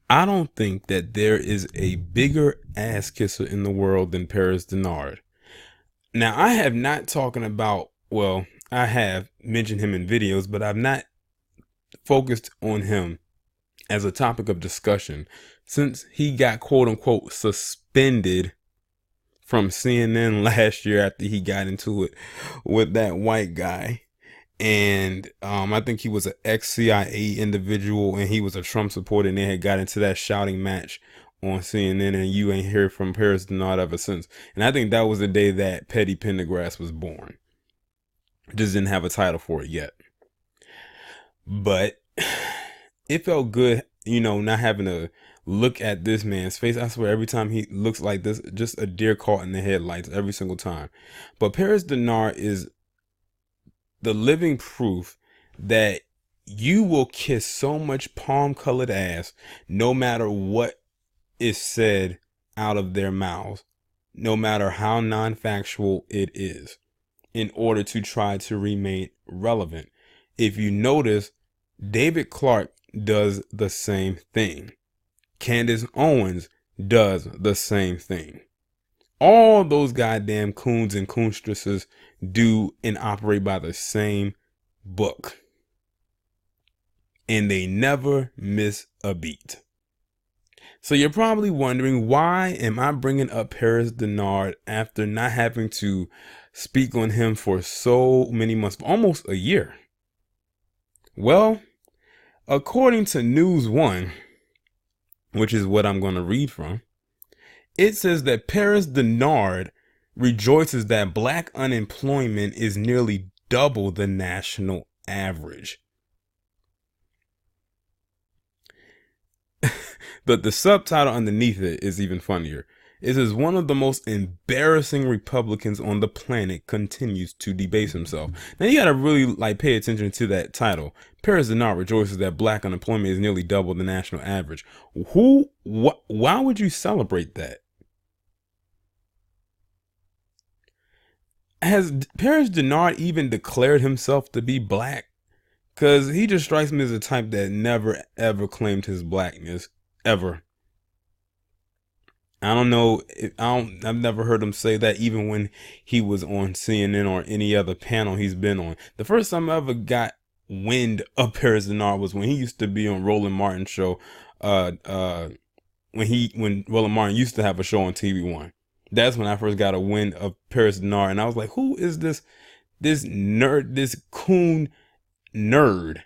I don't think that there is a bigger ass kisser in the world than Paris Dennard. Now, I have not talking about, well, I have mentioned him in videos, but I've not focused on him as a topic of discussion since he got quote unquote suspended from CNN last year after he got into it with that white guy. And I think he was an ex-CIA individual and he was a Trump supporter, and they had got into that shouting match on CNN, and you ain't heard from Paris Dennard ever since. And I think that was the day that Petty Pendergrass was born. Just didn't have a title for it yet. But it felt good, not having to look at this man's face. I swear, every time he looks like this, just a deer caught in the headlights every single time. But Paris Dennard is the living proof that you will kiss so much palm colored ass no matter what is said out of their mouths, no matter how non-factual it is, in order to try to remain relevant. If you notice, David Clark does the same thing. Candace Owens does the same thing. All those goddamn coons and coonstresses do and operate by the same book. And they never miss a beat. So you're probably wondering, why am I bringing up Paris Dennard after not having to speak on him for so many months, almost a year? Well, according to News One, which is what I'm going to read from, it says that Paris Dennard rejoices that black unemployment is nearly double the national average. But the subtitle underneath it is even funnier. It says, one of the most embarrassing Republicans on the planet continues to debase himself. Now you gotta really pay attention to that title. Paris Dennard rejoices that black unemployment is nearly double the national average. Why would you celebrate that? Has Paris Dennard even declared himself to be black? Because he just strikes me as a type that never ever claimed his blackness, ever. I don't know. I've never heard him say that, even when he was on CNN or any other panel he's been on. The first time I ever got wind of Paris Dennard was when he used to be on Roland Martin's show. When Roland Martin used to have a show on TV One. That's when I first got a wind of Paris Dennard, and I was like, who is this nerd, this coon nerd?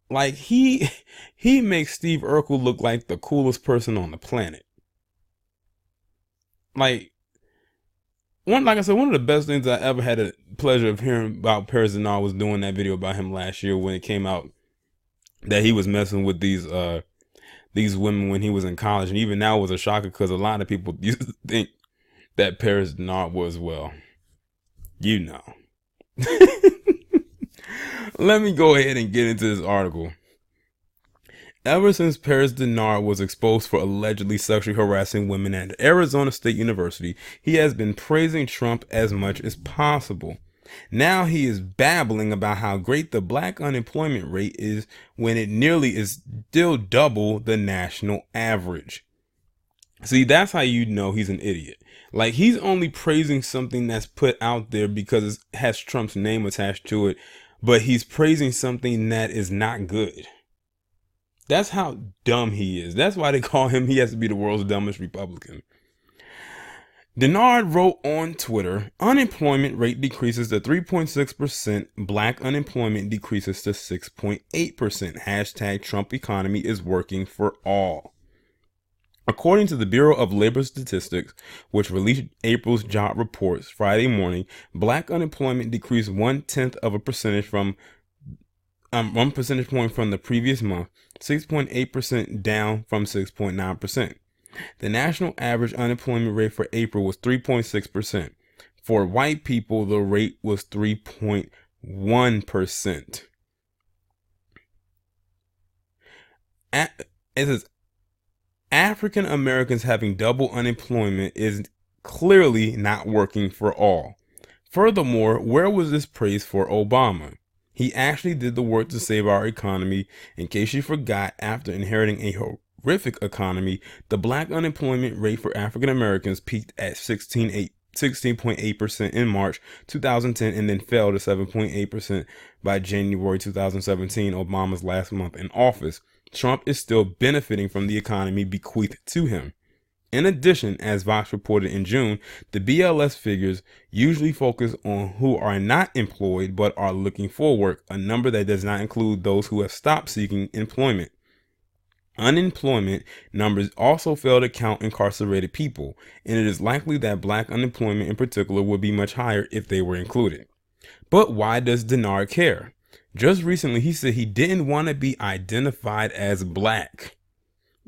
Like, he makes Steve Urkel look like the coolest person on the planet. Like I said, one of the best things I ever had the pleasure of hearing about Paris Dennard was doing that video about him last year when it came out that he was messing with these women when he was in college. And even now it was a shocker, because a lot of people used to think that Paris Dennard was, well, Let me go ahead and get into this article. Ever since Paris Dennard was exposed for allegedly sexually harassing women at Arizona State University, he has been praising Trump as much as possible. Now he is babbling about how great the black unemployment rate is when it nearly is still double the national average. See, that's how you know he's an idiot. Like, he's only praising something that's put out there because it has Trump's name attached to it, but he's praising something that is not good. That's how dumb he is. That's why they call him, he has to be the world's dumbest Republican. Dennard wrote on Twitter, unemployment rate decreases to 3.6%, black unemployment decreases to 6.8%. Hashtag Trump economy is working for all. According to the Bureau of Labor Statistics, which released April's job reports Friday morning, black unemployment decreased 0.1% from 1 percentage point from the previous month, 6.8% down from 6.9%. The national average unemployment rate for April was 3.6%. For white people, the rate was 3.1%. It says African Americans having double unemployment is clearly not working for all. Furthermore, where was this praise for Obama? He actually did the work to save our economy, in case you forgot, after inheriting a terrific economy, the black unemployment rate for African Americans peaked at 16.8% in March 2010 and then fell to 7.8% by January 2017, Obama's last month in office. Trump is still benefiting from the economy bequeathed to him. In addition, as Vox reported in June, the BLS figures usually focus on who are not employed but are looking for work, a number that does not include those who have stopped seeking employment. Unemployment numbers also fail to count incarcerated people, and it is likely that black unemployment in particular would be much higher if they were included. But why does Dennard care? Just recently, he said he didn't want to be identified as black.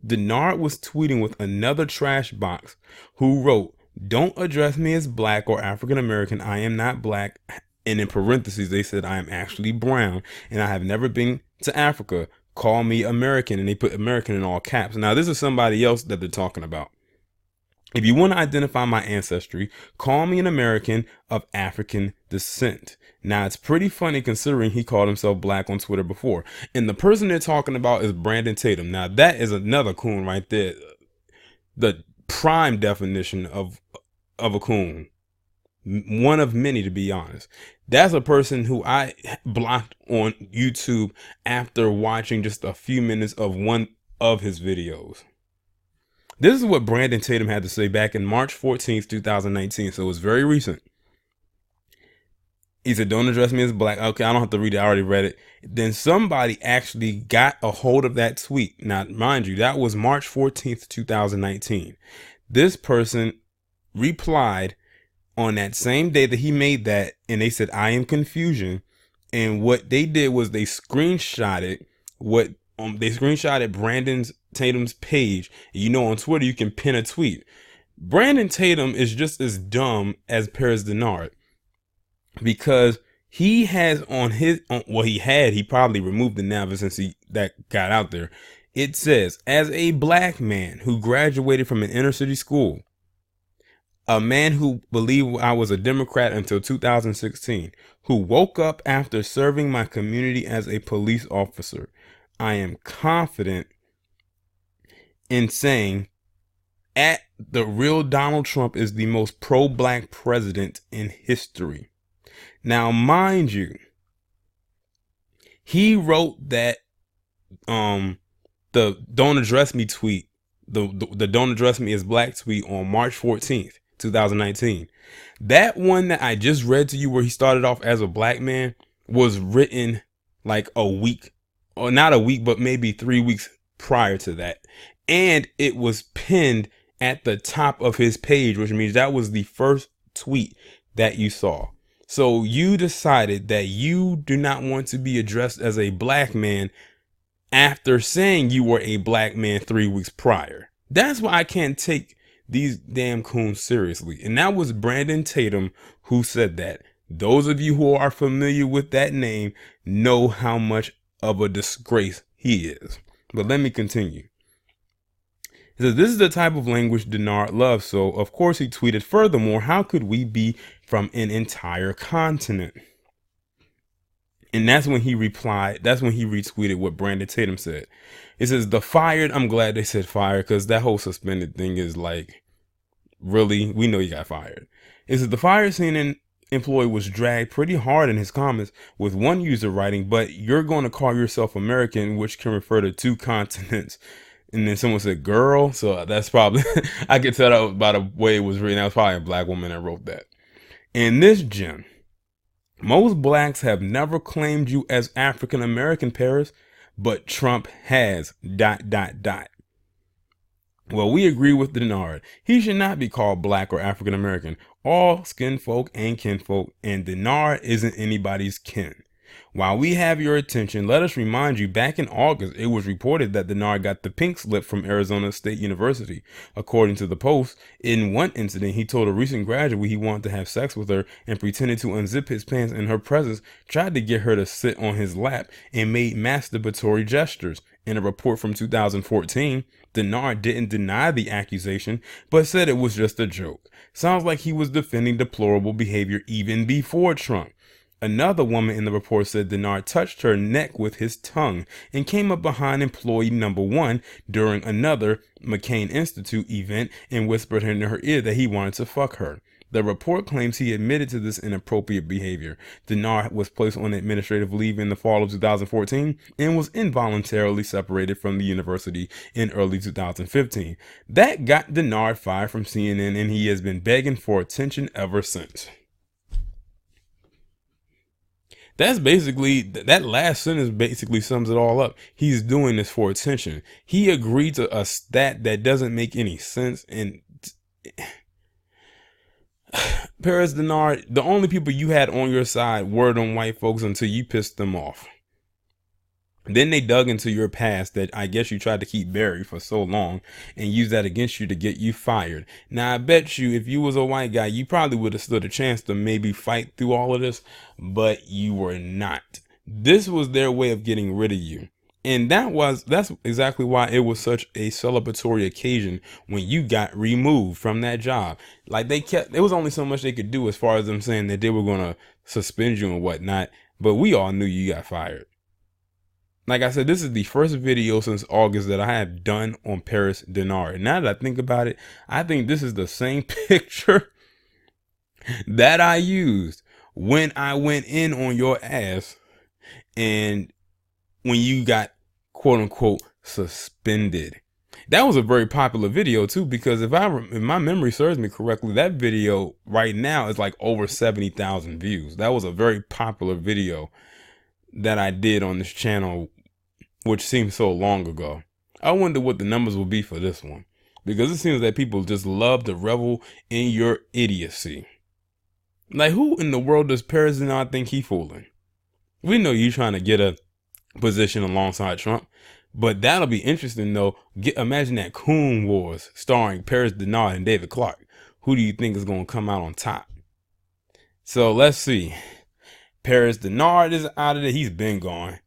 Dennard was tweeting with another trash box who wrote, "Don't address me as black or African American. I am not black." And in parentheses, they said, "I am actually brown and I have never been to Africa. Call me American." And they put American in all caps. Now, this is somebody else that they're talking about. If you want to identify my ancestry, call me an American of African descent. Now, it's pretty funny considering he called himself black on Twitter before. And the person they're talking about is Brandon Tatum. Now, that is another coon right there. The prime definition of a coon. One of many, to be honest. That's a person who I blocked on YouTube after watching just a few minutes of one of his videos. This is what Brandon Tatum had to say back in March 14th, 2019. So it was very recent. He said, "Don't address me as black." Okay, I don't have to read it. I already read it. Then somebody actually got a hold of that tweet. Now, mind you, that was March 14th, 2019. This person replied on that same day that he made that, and they said, "I am confusion." And what they did was they screenshotted Brandon Tatum's page. You know, on Twitter, you can pin a tweet. Brandon Tatum is just as dumb as Paris Dennard, because he has he probably removed it now since that got out there. It says, "As a black man who graduated from an inner city school, a man who believed I was a Democrat until 2016, who woke up after serving my community as a police officer, I am confident in saying the real Donald Trump is the most pro-black president in history." Now, mind you, he wrote that the "Don't address me" tweet, the "Don't address me as black" tweet on March 14th, 2019. That one that I just read to you, where he started off as a black man, was written like a week, or not a week, but maybe 3 weeks prior to that. And it was pinned at the top of his page, which means that was the first tweet that you saw. So you decided that you do not want to be addressed as a black man after saying you were a black man 3 weeks prior. That's why I can't take these damn coons seriously. And that was Brandon Tatum who said that. Those of you who are familiar with that name know how much of a disgrace he is. But let me continue. He says, "This is the type of language Dennard loves." So, of course, he tweeted, "Furthermore, how could we be from an entire continent?" And that's when he replied, that's when he retweeted what Brandon Tatum said. It says, "The fired," I'm glad they said fired, because that whole suspended thing is like, really, we know you got fired. It says, "The fired CNN employee was dragged pretty hard in his comments, with one user writing, 'But you're going to call yourself American,' which can refer to 2 continents. And then someone said, 'girl.' So that's probably, I could tell that by the way it was written. That was probably a black woman that wrote that. And this gem: "Most blacks have never claimed you as African American, Paris, but Trump has ... Well, we agree with Dennard. He should not be called black or African American. All skin folk and kinfolk, and Dennard isn't anybody's kin. While we have your attention, let us remind you, back in August, it was reported that Dennard got the pink slip from Arizona State University. According to the Post, in one incident, he told a recent graduate he wanted to have sex with her and pretended to unzip his pants in her presence, tried to get her to sit on his lap, and made masturbatory gestures. In a report from 2014, Dennard didn't deny the accusation, but said it was just a joke. Sounds like he was defending deplorable behavior even before Trump. Another woman in the report said Dennard touched her neck with his tongue and came up behind employee number 1 during another McCain Institute event and whispered in her ear that he wanted to fuck her. The report claims he admitted to this inappropriate behavior. Dennard was placed on administrative leave in the fall of 2014 and was involuntarily separated from the university in early 2015. That got Dennard fired from CNN, and he has been begging for attention ever since. That's basically, that last sentence basically sums it all up. He's doing this for attention. He agreed to a stat that doesn't make any sense. And Paris Dennard, the only people you had on your side were them white folks until you pissed them off. Then they dug into your past that I guess you tried to keep buried for so long and used that against you to get you fired. Now, I bet you if you was a white guy, you probably would have stood a chance to maybe fight through all of this, but you were not. This was their way of getting rid of you. And that's exactly why it was such a celebratory occasion when you got removed from that job. Like there was only so much they could do as far as them saying that they were going to suspend you and whatnot, but we all knew you got fired. Like I said, this is the first video since August that I have done on Paris Dennard. Now that I think about it, I think this is the same picture that I used when I went in on your ass and when you got quote unquote suspended. That was a very popular video too, because if my memory serves me correctly, that video right now is like over 70,000 views. That was a very popular video that I did on this channel, which seems so long ago. I wonder what the numbers will be for this one, because it seems that people just love to revel in your idiocy. Like, who in the world does Paris Dennard think he fooling? We know you trying to get a position alongside Trump, but that'll be interesting though. Imagine that Coon Wars starring Paris Dennard and David Clark. Who do you think is going to come out on top? So let's see. Paris Dennard is out of there. He's been gone.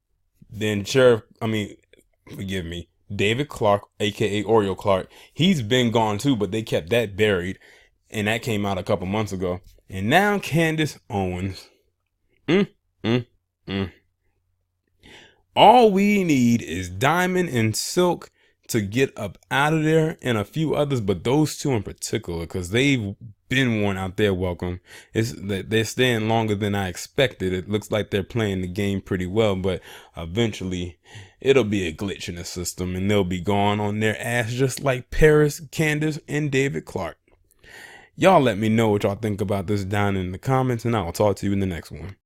Then forgive me, David Clark, aka Oreo Clark, he's been gone too, but they kept that buried, and that came out a couple months ago. And now Candace Owens. All we need is Diamond and Silk to get up out of there, and a few others, but those two in particular, because they've been worn out their welcome. They're staying longer than I expected. It looks like they're playing the game pretty well, but eventually it'll be a glitch in the system and they'll be gone on their ass, just like Paris, Candace, and David Clark. Y'all let me know what y'all think about this down in the comments, and I'll talk to you in the next one.